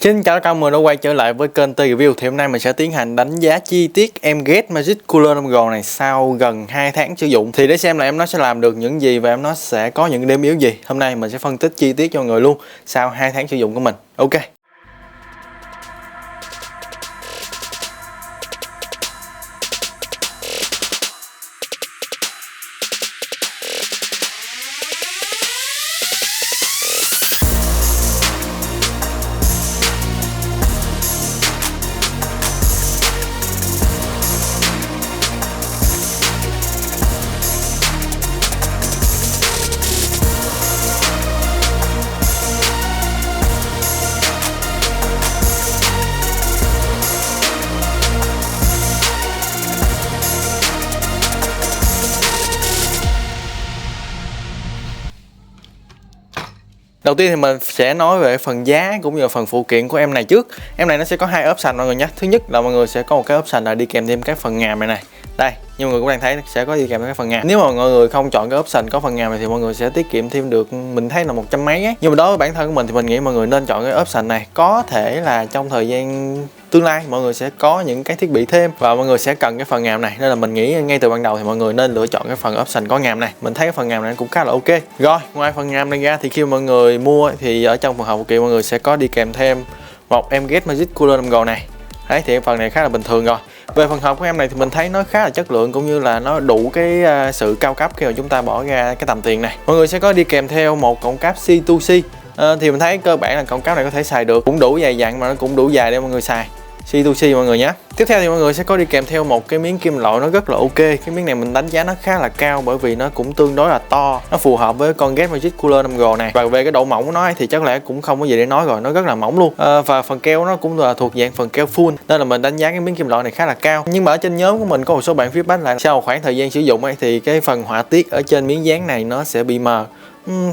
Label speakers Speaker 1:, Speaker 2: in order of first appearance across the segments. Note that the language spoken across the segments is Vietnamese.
Speaker 1: Xin chào các bạn đã quay trở lại với kênh T Review. Thì hôm nay mình sẽ tiến hành đánh giá chi tiết em Get Magic Cooler 5G này sau gần 2 tháng sử dụng. Thì để xem là em nó sẽ làm được những gì và em nó sẽ có những điểm yếu gì. Hôm nay mình sẽ phân tích chi tiết cho mọi người luôn sau 2 tháng sử dụng của mình. Ok. Đầu tiên thì mình sẽ nói về phần giá cũng như phần phụ kiện của em này trước. Em này nó sẽ có hai option mọi người nhé. Thứ nhất là mọi người sẽ có một cái option là đi kèm thêm các phần ngàm này. Đây, như mọi người cũng đang thấy sẽ có đi kèm thêm các phần ngàm. Nếu mà mọi người không chọn cái option có phần ngàm này thì mọi người sẽ tiết kiệm thêm được, mình thấy là 100 mấy ấy. Nhưng mà đối với bản thân của mình thì mình nghĩ mọi người nên chọn cái option này. Có thể là trong thời gian tương lai mọi người sẽ có những cái thiết bị thêm và mọi người sẽ cần cái phần ngàm này, nên là mình nghĩ ngay từ ban đầu thì mọi người nên lựa chọn cái phần option có ngàm này. Mình thấy cái phần ngàm này cũng khá là ok. Rồi, ngoài phần ngàm này ra thì khi mọi người mua thì ở trong phần hộp phụ kiện mọi người sẽ có đi kèm thêm một em Get Magic Cooler 5G này. Đấy, thì phần này khá là bình thường rồi. Về phần hộp của em này thì mình thấy nó khá là chất lượng cũng như là nó đủ cái sự cao cấp khi mà chúng ta bỏ ra cái tầm tiền này. Mọi người sẽ có đi kèm theo một cổng cáp C2C. Thì mình thấy cơ bản là cổng cáp này có thể xài được, cũng đủ dày dặn mà nó cũng đủ dài để mọi người xài. C2C mọi người nhé. Tiếp theo thì mọi người sẽ có đi kèm theo một cái miếng kim loại nó rất là ok. Cái miếng này mình đánh giá nó khá là cao bởi vì nó cũng tương đối là to, nó phù hợp với con Get Magic Cooler 5G này. Và về cái độ mỏng của nó thì chắc lẽ cũng không có gì để nói rồi, nó rất là mỏng luôn. Và phần keo nó cũng là thuộc dạng phần keo full, nên là mình đánh giá cái miếng kim loại này khá là cao. Nhưng mà ở trên nhóm của mình có một số bạn feedback là sau khoảng thời gian sử dụng ấy thì cái phần họa tiết ở trên miếng dán này nó sẽ bị mờ.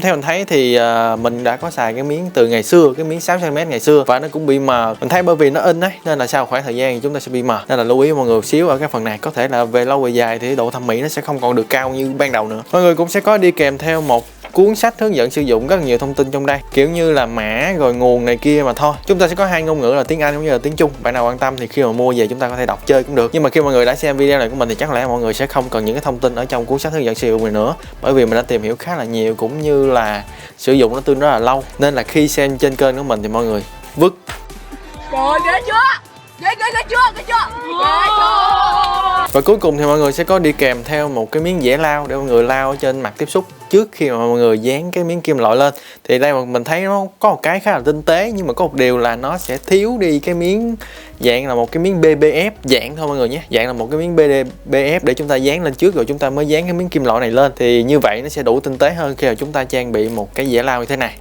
Speaker 1: Theo mình thấy thì mình đã có xài cái miếng từ ngày xưa, cái miếng 6cm ngày xưa và nó cũng bị mờ. Mình thấy bởi vì nó in ấy nên là sau khoảng thời gian thì chúng ta sẽ bị mờ, nên là lưu ý mọi người một xíu ở cái phần này. Có thể là về lâu về dài thì độ thẩm mỹ nó sẽ không còn được cao như ban đầu nữa. Mọi người cũng sẽ có đi kèm theo một cuốn sách hướng dẫn sử dụng, rất nhiều thông tin trong đây, kiểu như là mã rồi nguồn này kia mà thôi. Chúng ta sẽ có hai ngôn ngữ là tiếng Anh cũng như là tiếng Trung. Bạn nào quan tâm thì khi mà mua về chúng ta có thể đọc chơi cũng được. Nhưng mà khi mọi người đã xem video này của mình thì chắc lẽ mọi người sẽ không cần những cái thông tin ở trong cuốn sách hướng dẫn sử dụng này nữa, bởi vì mình đã tìm hiểu khá là nhiều cũng như là sử dụng nó tương đối là lâu, nên là khi xem trên kênh của mình thì mọi người vứt.
Speaker 2: Trời ghê chưa? Ghê chưa?
Speaker 1: Và cuối cùng thì mọi người sẽ có đi kèm theo một cái miếng dẻ lau để mọi người lau ở trên mặt tiếp xúc trước khi mà mọi người dán cái miếng kim loại lên. Thì đây mà mình thấy nó có một cái khá là tinh tế, nhưng mà có một điều là nó sẽ thiếu đi cái miếng dạng là một cái miếng BBF dạng thôi mọi người nhé. Dạng là một cái miếng BBF để chúng ta dán lên trước rồi chúng ta mới dán cái miếng kim loại này lên. Thì như vậy nó sẽ đủ tinh tế hơn khi mà chúng ta trang bị một cái dẻ lau như thế này.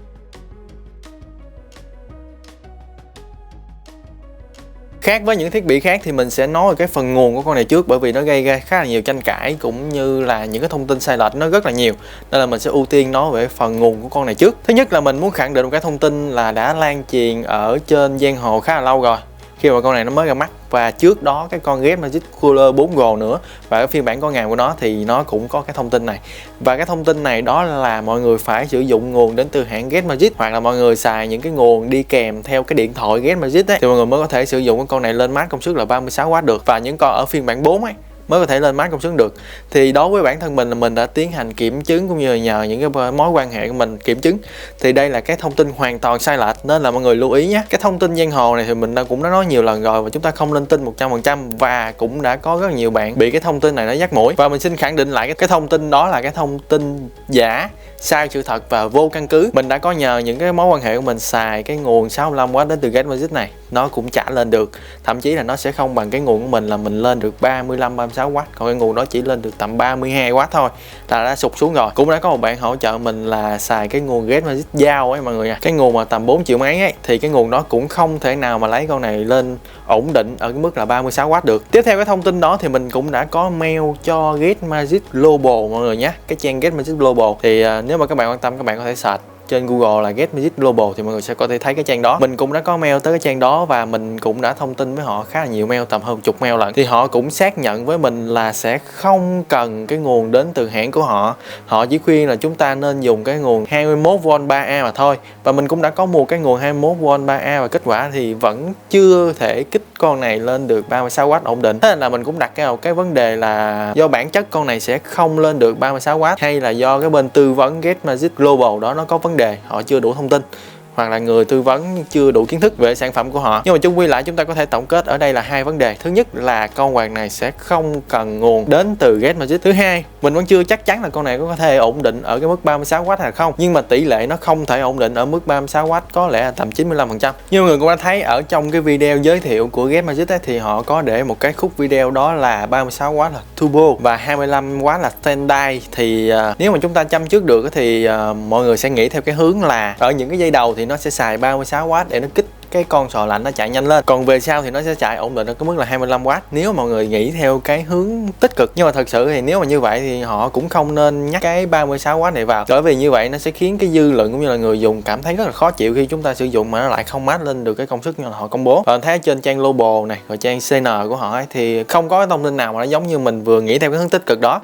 Speaker 1: Khác với những thiết bị khác thì mình sẽ nói về cái phần nguồn của con này trước, bởi vì nó gây ra khá là nhiều tranh cãi cũng như là những cái thông tin sai lệch nó rất là nhiều, nên là mình sẽ ưu tiên nói về phần nguồn của con này trước. Thứ nhất là mình muốn khẳng định một cái thông tin là đã lan truyền ở trên giang hồ khá là lâu rồi khi mà con này nó mới ra mắt, và trước đó cái con Get Magic Cooler 4G nữa và cái phiên bản có ngàm của nó thì nó cũng có cái thông tin này. Và cái thông tin này đó là mọi người phải sử dụng nguồn đến từ hãng Get Magic, hoặc là mọi người xài những cái nguồn đi kèm theo cái điện thoại Get Magic ấy, thì mọi người mới có thể sử dụng cái con này lên max công suất là 36W được, và những con ở phiên bản 4 ấy mới có thể lên max công suất được. Thì đối với bản thân mình là mình đã tiến hành kiểm chứng cũng như là nhờ những cái mối quan hệ của mình kiểm chứng, thì đây là cái thông tin hoàn toàn sai lệch, nên là mọi người lưu ý nhé. Cái thông tin giang hồ này thì mình cũng đã nói nhiều lần rồi và chúng ta không nên tin 100%, và cũng đã có rất là nhiều bạn bị cái thông tin này nó dắt mũi, và mình xin khẳng định lại cái thông tin đó là cái thông tin giả, sai sự thật và vô căn cứ. Mình đã có nhờ những cái mối quan hệ của mình xài cái nguồn 65W đến từ Get Magic này, nó cũng chả lên được, thậm chí là nó sẽ không bằng cái nguồn của mình là mình lên được 35-36W, còn cái nguồn đó chỉ lên được tầm 32W thôi là đã sụt xuống rồi. Cũng đã có một bạn hỗ trợ mình là xài cái nguồn Get Magic Giao ấy mọi người nha, cái nguồn mà tầm 4 triệu mấy ấy, thì cái nguồn đó cũng không thể nào mà lấy con này lên ổn định ở cái mức là 36W được. Tiếp theo cái thông tin đó thì mình cũng đã có mail cho Get Magic Global mọi người nhé, cái trang Get Magic Global. Thì nếu mà các bạn quan tâm các bạn có thể search trên Google là Get Magic Global thì mọi người sẽ có thể thấy cái trang đó. Mình cũng đã có mail tới cái trang đó và mình cũng đã thông tin với họ khá là nhiều mail, tầm hơn chục mail lận. Thì họ cũng xác nhận với mình là sẽ không cần cái nguồn đến từ hãng của họ. Họ chỉ khuyên là chúng ta nên dùng cái nguồn 21V 3A mà thôi. Và mình cũng đã có mua cái nguồn 21V 3A và kết quả thì vẫn chưa thể kích con này lên được 36W ổn định. Thế nên là mình cũng đặt cái vấn đề là do bản chất con này sẽ không lên được 36W, hay là do cái bên tư vấn Get Magic Global đó nó có vấn đề, họ chưa đủ thông tin, hoặc là người tư vấn chưa đủ kiến thức về sản phẩm của họ. Nhưng mà chung quy lại chúng ta có thể tổng kết ở đây là hai vấn đề. Thứ nhất là con quạt này sẽ không cần nguồn đến từ Get Magic. Thứ hai, mình vẫn chưa chắc chắn là con này có thể ổn định ở cái mức 36W hay không, nhưng mà tỷ lệ nó không thể ổn định ở mức 36W có lẽ là tầm 95%. Như mọi người cũng đã thấy ở trong cái video giới thiệu của Get Magic ấy, thì họ có để một cái khúc video đó là 36W là turbo và 25W là standby. Thì nếu mà chúng ta chăm trước được thì mọi người sẽ nghĩ theo cái hướng là ở những cái giây đầu thì nó sẽ xài 36W để nó kích cái con sò lạnh nó chạy nhanh lên, còn về sau thì nó sẽ chạy ổn định ở cái mức là 25W nếu mọi người nghĩ theo cái hướng tích cực. Nhưng mà thật sự thì nếu mà như vậy thì họ cũng không nên nhắc cái 36W này vào, bởi vì như vậy nó sẽ khiến cái dư luận cũng như là người dùng cảm thấy rất là khó chịu khi chúng ta sử dụng mà nó lại không match lên được cái công suất như là họ công bố. Và thấy ở trên trang Global này rồi trang CN của họ ấy, thì không có cái thông tin nào mà nó giống như mình vừa nghĩ theo cái hướng tích cực đó.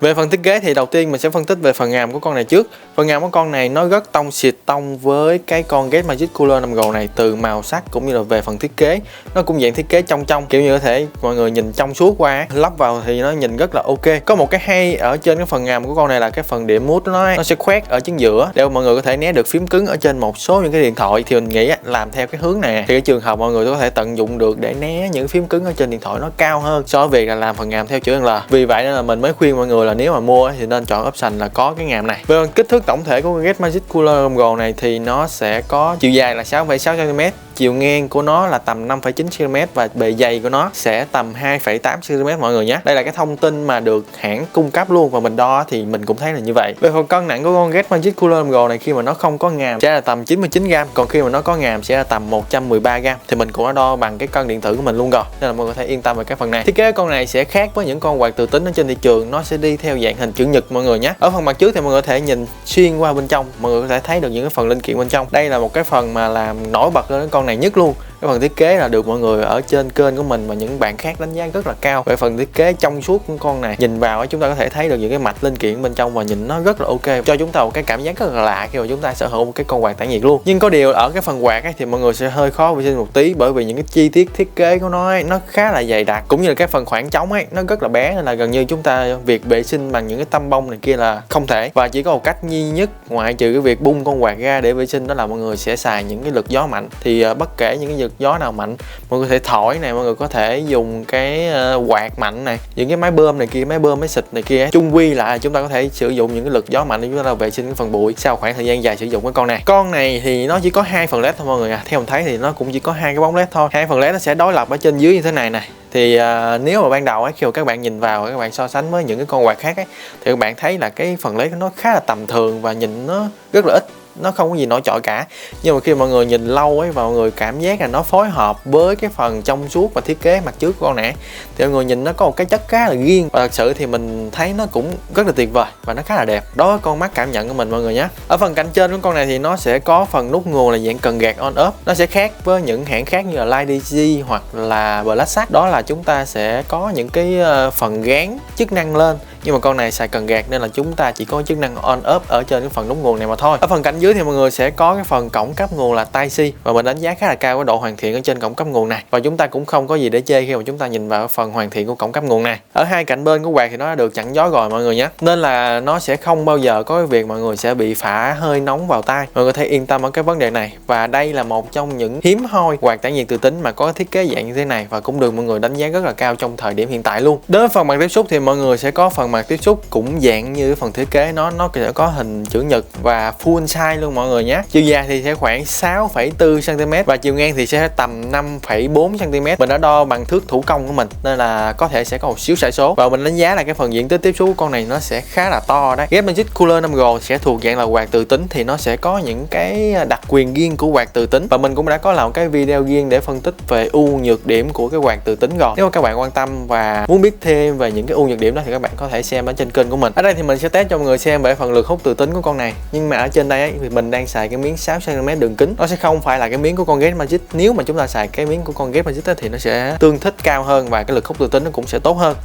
Speaker 1: Về phần thiết kế thì đầu tiên mình sẽ phân tích về phần ngàm của con này trước. Phần ngàm của con này nó rất tông xịt tông với cái con Get Magic Cooler 5G này, từ màu sắc cũng như là về phần thiết kế. Nó cũng dạng thiết kế trong kiểu như có thể mọi người nhìn trong suốt qua, lắp vào thì nó nhìn rất là ok. Có một cái hay ở trên cái phần ngàm của con này là cái phần điểm mút nó sẽ khoét ở chính giữa để mọi người có thể né được phím cứng ở trên một số những cái điện thoại. Thì mình nghĩ làm theo cái hướng này thì cái trường hợp mọi người có thể tận dụng được để né những phím cứng ở trên điện thoại nó cao hơn so với việc là làm phần ngàm theo chữ L. Vì vậy nên là mình mới khuyên mọi người là nếu mà mua thì nên chọn option là có cái ngàm này. Về kích thước tổng thể của Get Magic Cooler 5G này thì nó sẽ có chiều dài là 6,6cm, chiều ngang của nó là tầm 5,9cm và bề dày của nó sẽ tầm 2,8cm mọi người nhé. Đây là cái thông tin mà được hãng cung cấp luôn và mình đo thì mình cũng thấy là như vậy. Về phần cân nặng của con Get Magic Cooler 5G này khi mà nó không có ngàm sẽ là tầm 99g, còn khi mà nó có ngàm sẽ là tầm 113g. Thì mình cũng đã đo bằng cái cân điện tử của mình luôn rồi, nên là mọi người có thể yên tâm về cái phần này. Thiết kế con này sẽ khác với những con quạt từ tính ở trên thị trường, nó sẽ đi theo dạng hình chữ nhật mọi người nhé. Ở phần mặt trước thì mọi người có thể nhìn xuyên qua bên trong, mọi người có thể thấy được những cái phần linh kiện bên trong. Đây là một cái phần mà làm nổi bật lên con này nhất luôn. Cái phần thiết kế là được mọi người ở trên kênh của mình và những bạn khác đánh giá rất là cao về phần thiết kế trong suốt của con này. Nhìn vào chúng ta có thể thấy được những cái mạch linh kiện bên trong và nhìn nó rất là ok, cho chúng ta một cái cảm giác rất là lạ khi mà chúng ta sở hữu một cái con quạt tản nhiệt luôn. Nhưng có điều ở cái phần quạt ấy, thì mọi người sẽ hơi khó vệ sinh một tí, bởi vì những cái chi tiết thiết kế của nó ấy, nó khá là dày đặc, cũng như là cái phần khoảng trống ấy nó rất là bé, nên là gần như chúng ta việc vệ sinh bằng những cái tăm bông này kia là không thể. Và chỉ có một cách duy nhất ngoại trừ cái việc bung con quạt ra để vệ sinh, đó là mọi người sẽ xài những cái lực gió mạnh. Thì bất kể những cái lực gió nào mạnh, mọi người có thể thổi này, mọi người có thể dùng cái quạt mạnh này, những cái máy bơm này kia, máy bơm, máy xịt này kia, chung quy lại chúng ta có thể sử dụng những cái lực gió mạnh để chúng ta vệ sinh cái phần bụi sau khoảng thời gian dài sử dụng cái con này. Con này thì nó chỉ có 2 phần led thôi mọi người à. Theo mình thấy thì nó cũng chỉ có 2 cái bóng led thôi. 2 phần led nó sẽ đối lập ở trên dưới như thế này này. Thì nếu mà ban đầu ấy, khi mà các bạn nhìn vào các bạn so sánh với những cái con quạt khác ấy, thì các bạn thấy là cái phần led nó khá là tầm thường và nhìn nó rất là ít, nó không có gì nổi trội cả. Nhưng mà khi mọi người nhìn lâu ấy và mọi người cảm giác là nó phối hợp với cái phần trong suốt và thiết kế mặt trước của con này thì mọi người nhìn nó có một cái chất khá là riêng, và thật sự thì mình thấy nó cũng rất là tuyệt vời và nó khá là đẹp. Đó là con mắt cảm nhận của mình mọi người nhé. Ở phần cạnh trên của con này thì nó sẽ có phần nút nguồn là dạng cần gạt on off. Nó sẽ khác với những hãng khác như là LightDC hoặc là Blacksat, đó là chúng ta sẽ có những cái phần gán chức năng lên, nhưng mà con này xài cần gạt nên là chúng ta chỉ có chức năng on off ở trên cái phần nút nguồn này mà thôi. Ở phần cạnh dưới thì mọi người sẽ có cái phần cổng cấp nguồn là Type-C, và mình đánh giá khá là cao cái độ hoàn thiện ở trên cổng cấp nguồn này, và chúng ta cũng không có gì để chê khi mà chúng ta nhìn vào phần hoàn thiện của cổng cấp nguồn này. Ở hai cạnh bên của quạt thì nó đã được chặn gió rồi mọi người nhé, nên là nó sẽ không bao giờ có cái việc mọi người sẽ bị phả hơi nóng vào tai. Mọi người có thể yên tâm ở cái vấn đề này, và đây là một trong những hiếm hoi quạt tản nhiệt từ tính mà có thiết kế dạng như thế này và cũng được mọi người đánh giá rất là cao trong thời điểm hiện tại luôn. Đến với phần mặt tiếp xúc thì mọi người sẽ có phần mặt tiếp xúc cũng dạng như phần thiết kế nó sẽ có hình chữ nhật và full size luôn mọi người nhé. Chiều dài thì sẽ khoảng 6,4cm và chiều ngang thì sẽ tầm 5,4cm. Mình đã đo bằng thước thủ công của mình nên là có thể sẽ có một xíu sai số, và mình đánh giá là cái phần diện tích tiếp xúc của con này nó sẽ khá là to đấy. Get Magic Cooler 5G sẽ thuộc dạng là quạt từ tính thì nó sẽ có những cái đặc quyền riêng của quạt từ tính, và mình cũng đã có làm cái video riêng để phân tích về ưu nhược điểm của cái quạt từ tính rồi. Nếu mà các bạn quan tâm và muốn biết thêm về những cái ưu nhược điểm đó thì các bạn có thể xem ở trên kênh của mình. Ở đây thì mình sẽ test cho mọi người xem về phần lực hút từ tính của con này. Nhưng mà ở trên đây ấy, thì mình đang xài cái miếng 6 cm đường kính. Nó sẽ không phải là cái miếng của con Get Magic. Nếu mà chúng ta xài cái miếng của con Get Magic ấy, thì nó sẽ tương thích cao hơn và cái lực hút từ tính nó cũng sẽ tốt hơn.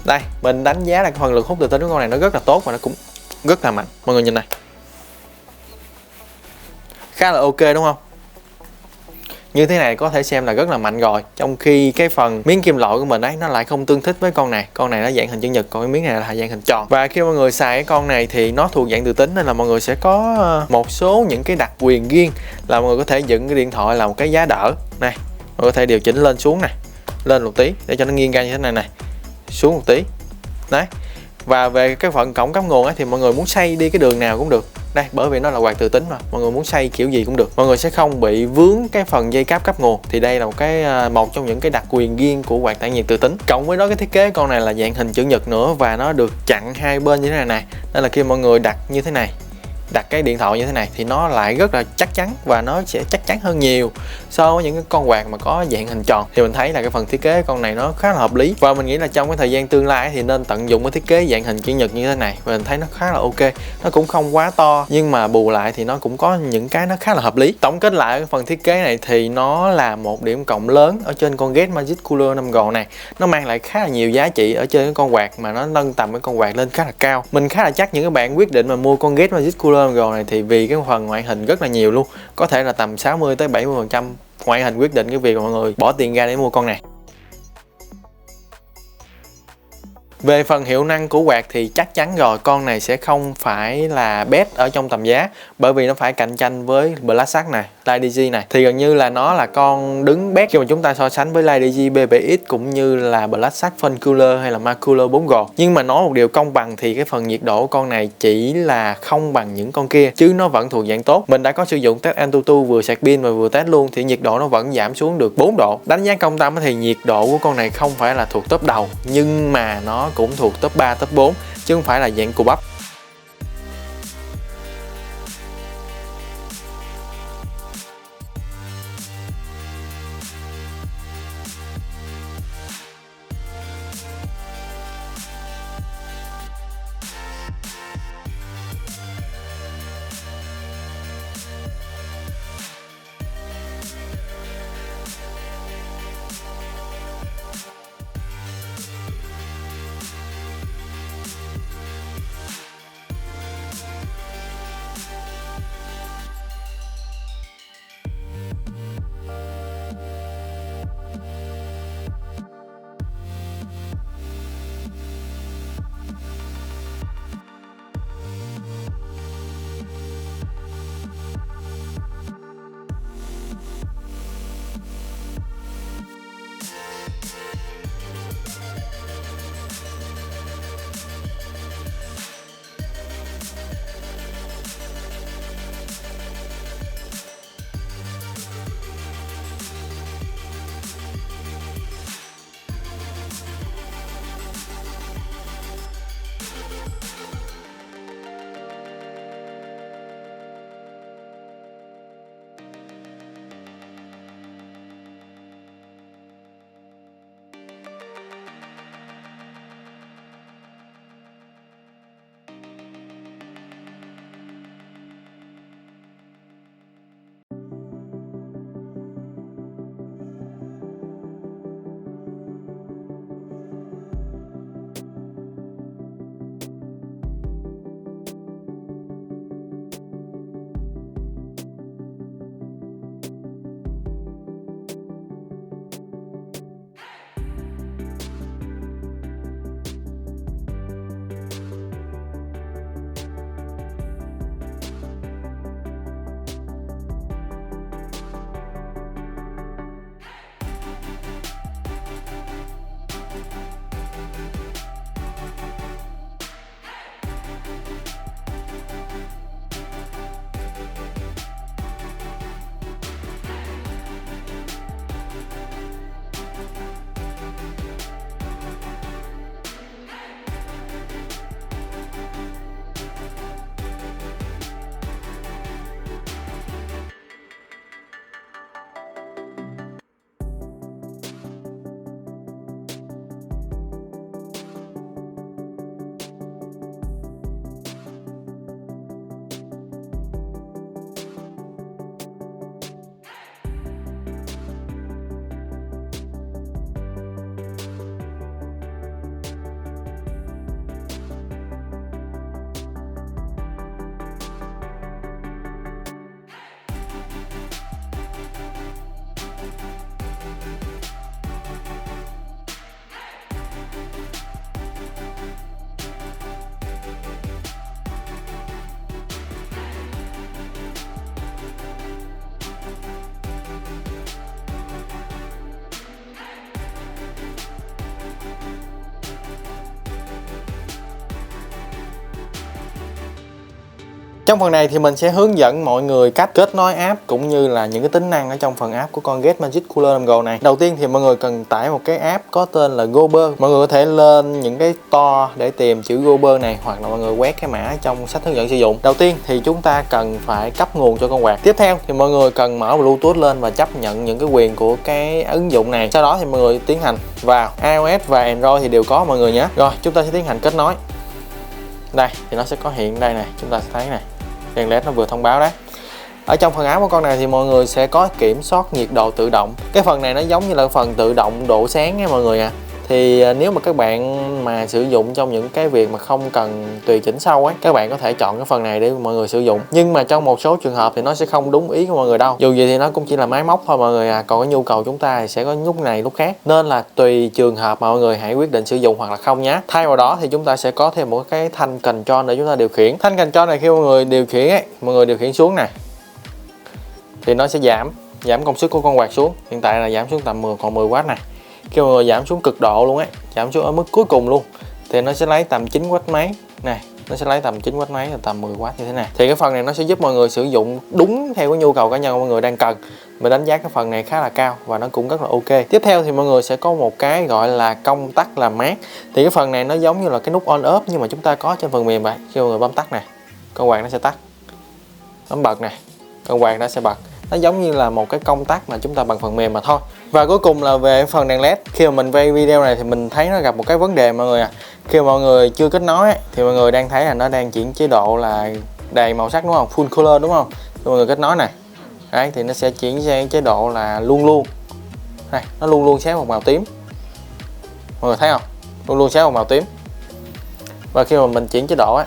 Speaker 1: Đây, mình đánh giá là cái phần lực hút từ tính của con này nó rất là tốt và nó cũng rất là mạnh. Mọi người nhìn này, khá là ok đúng không? Như thế này có thể xem là rất là mạnh rồi. Trong khi cái phần miếng kim loại của mình ấy nó lại không tương thích với con này. Con này nó dạng hình chữ nhật, còn cái miếng này là dạng hình tròn. Và khi mọi người xài cái con này thì nó thuộc dạng từ tính, nên là mọi người sẽ có một số những cái đặc quyền riêng. Là mọi người có thể dựng cái điện thoại là một cái giá đỡ này, mọi người có thể điều chỉnh lên xuống này, lên một tí để cho nó nghiêng ra như thế này này, xuống một tí đấy. Và về cái phần cổng cắm nguồn ấy, thì mọi người muốn xoay đi cái đường nào cũng được. Đây, bởi vì nó là quạt từ tính mà, mọi người muốn xoay kiểu gì cũng được. Mọi người sẽ không bị vướng cái phần dây cáp cấp nguồn. Thì đây là một trong những cái đặc quyền riêng của quạt tản nhiệt từ tính. Cộng với đó cái thiết kế con này là dạng hình chữ nhật nữa, và nó được chặn hai bên như thế này này. Nên là khi mọi người đặt như thế này, đặt cái điện thoại như thế này thì nó lại rất là chắc chắn, và nó sẽ chắc chắn hơn nhiều so với những cái con quạt mà có dạng hình tròn. Thì mình thấy là cái phần thiết kế con này nó khá là hợp lý, và mình nghĩ là trong cái thời gian tương lai thì nên tận dụng cái thiết kế dạng hình chữ nhật như thế này. Và mình thấy nó khá là ok, nó cũng không quá to nhưng mà bù lại thì nó cũng có những cái nó khá là hợp lý. Tổng kết lại cái phần thiết kế này thì nó là một điểm cộng lớn ở trên con Get Magic Cooler 5G này. Nó mang lại khá là nhiều giá trị ở trên cái con quạt, mà nó nâng tầm cái con quạt lên khá là cao. Mình khá là chắc những cái bạn quyết định mà mua con Get Magic Cooler 5G này thì vì cái phần ngoại hình rất là nhiều luôn, có thể là tầm 60 tới 70% ngoại hình quyết định cái việc mà mọi người bỏ tiền ra để mua con này. Về phần hiệu năng của quạt thì chắc chắn rồi, con này sẽ không phải là best ở trong tầm giá, bởi vì nó phải cạnh tranh với Bladshark này, LiDigi này. Thì gần như là nó là con đứng best khi mà chúng ta so sánh với LiDigi B7X cũng như là Bladshark Fun Cooler hay là Macooler 4G. Nhưng mà nói một điều công bằng thì cái phần nhiệt độ của con này chỉ là không bằng những con kia, chứ nó vẫn thuộc dạng tốt. Mình đã có sử dụng test Antutu, vừa sạc pin và vừa test luôn, thì nhiệt độ nó vẫn giảm xuống được 4 độ. Đánh giá công tâm thì nhiệt độ của con này không phải là thuộc top đầu, nhưng mà nó cũng thuộc top 3, top 4 chứ không phải là dạng cù bắp. Trong phần này thì mình sẽ hướng dẫn mọi người cách kết nối app cũng như là những cái tính năng ở trong phần app của con Get Magic Cooler 5 Go này. Đầu tiên thì mọi người cần tải một cái app có tên là Gober. Mọi người có thể lên những cái store để tìm chữ Gober này, hoặc là mọi người quét cái mã trong sách hướng dẫn sử dụng. Đầu tiên thì chúng ta cần phải cấp nguồn cho con quạt. Tiếp theo thì mọi người cần mở Bluetooth lên và chấp nhận những cái quyền của cái ứng dụng này. Sau đó thì mọi người tiến hành vào iOS và Android thì đều có mọi người nhé. Rồi chúng ta sẽ tiến hành kết nối. Đây thì nó sẽ có hiện đây này, chúng ta sẽ thấy này, đèn led nó vừa thông báo đấy. Ở trong phần app của con này thì mọi người sẽ có kiểm soát nhiệt độ tự động. Cái phần này nó giống như là phần tự động độ sáng nha mọi người à. Thì nếu mà các bạn mà sử dụng trong những cái việc mà không cần tùy chỉnh sâu ấy, các bạn có thể chọn cái phần này để mọi người sử dụng. Nhưng mà trong một số trường hợp thì nó sẽ không đúng ý của mọi người đâu. Dù gì thì nó cũng chỉ là máy móc thôi mọi người à. Còn cái nhu cầu chúng ta thì sẽ có lúc này lúc khác. Nên là tùy trường hợp mà mọi người hãy quyết định sử dụng hoặc là không nhé. Thay vào đó thì chúng ta sẽ có thêm một cái thanh control để chúng ta điều khiển. Thanh control này khi mọi người điều khiển ấy, mọi người điều khiển xuống này thì nó sẽ giảm công suất của con quạt xuống. Hiện tại là giảm xuống tầm 10W này. Khi mọi người giảm xuống cực độ luôn ấy, giảm xuống ở mức cuối cùng luôn thì nó sẽ lấy tầm 9W mấy này, nó sẽ lấy tầm 9W mấy là tầm 10W như thế này. Thì cái phần này nó sẽ giúp mọi người sử dụng đúng theo cái nhu cầu cá nhân của mọi người đang cần. Mình đánh giá cái phần này khá là cao và nó cũng rất là ok. Tiếp theo thì mọi người sẽ có một cái gọi là công tắc làm mát. Thì cái phần này nó giống như là cái nút on off nhưng mà chúng ta có trên phần mềm vậy. Khi mọi người bấm tắt này, con quạt nó sẽ tắt. Bấm bật này, con quạt nó sẽ bật. Nó giống như là một cái công tắc mà chúng ta bằng phần mềm mà thôi. Và cuối cùng là về phần đèn led. Khi mà mình quay video này thì mình thấy nó gặp một cái vấn đề mọi người à. Khi mà mọi người chưa kết nối ấy, thì mọi người đang thấy là nó đang chuyển chế độ là đầy màu sắc đúng không, full color đúng không. Khi mọi người kết nối này đấy thì nó sẽ chuyển sang chế độ là luôn luôn này, nó luôn luôn sáng một màu tím. Mọi người thấy không, luôn luôn sáng một màu tím. Và khi mà mình chuyển chế độ ấy,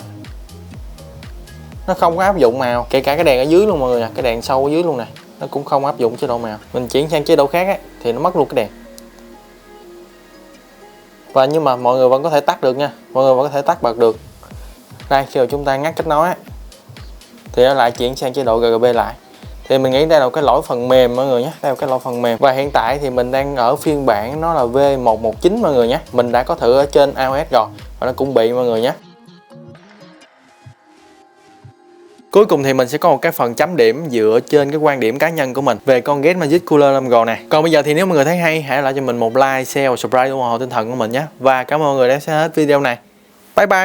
Speaker 1: nó không có áp dụng màu, kể cả cái đèn ở dưới luôn mọi người à, cái đèn sâu ở dưới luôn này nó cũng không áp dụng chế độ màu. Mình chuyển sang chế độ khác ấy, thì nó mất luôn cái đèn. Và nhưng mà mọi người vẫn có thể tắt được nha, mọi người vẫn có thể tắt bật được. Đây khi mà chúng ta ngắt kết nối ấy, thì nó lại chuyển sang chế độ RGB lại. Thì mình nghĩ đây là cái lỗi phần mềm mọi người nhé, đây là cái lỗi phần mềm. Và hiện tại thì mình đang ở phiên bản nó là V119 mọi người nhé. Mình đã có thử ở trên iOS rồi và nó cũng bị mọi người nhé. Cuối cùng thì mình sẽ có một cái phần chấm điểm dựa trên cái quan điểm cá nhân của mình về con Get Magic Cooler 5 Go này. Còn bây giờ thì nếu mọi người thấy hay, hãy lại cho mình một like, share và subscribe ủng hộ tinh thần của mình nhé. Và cảm ơn mọi người đã xem hết video này. Bye bye.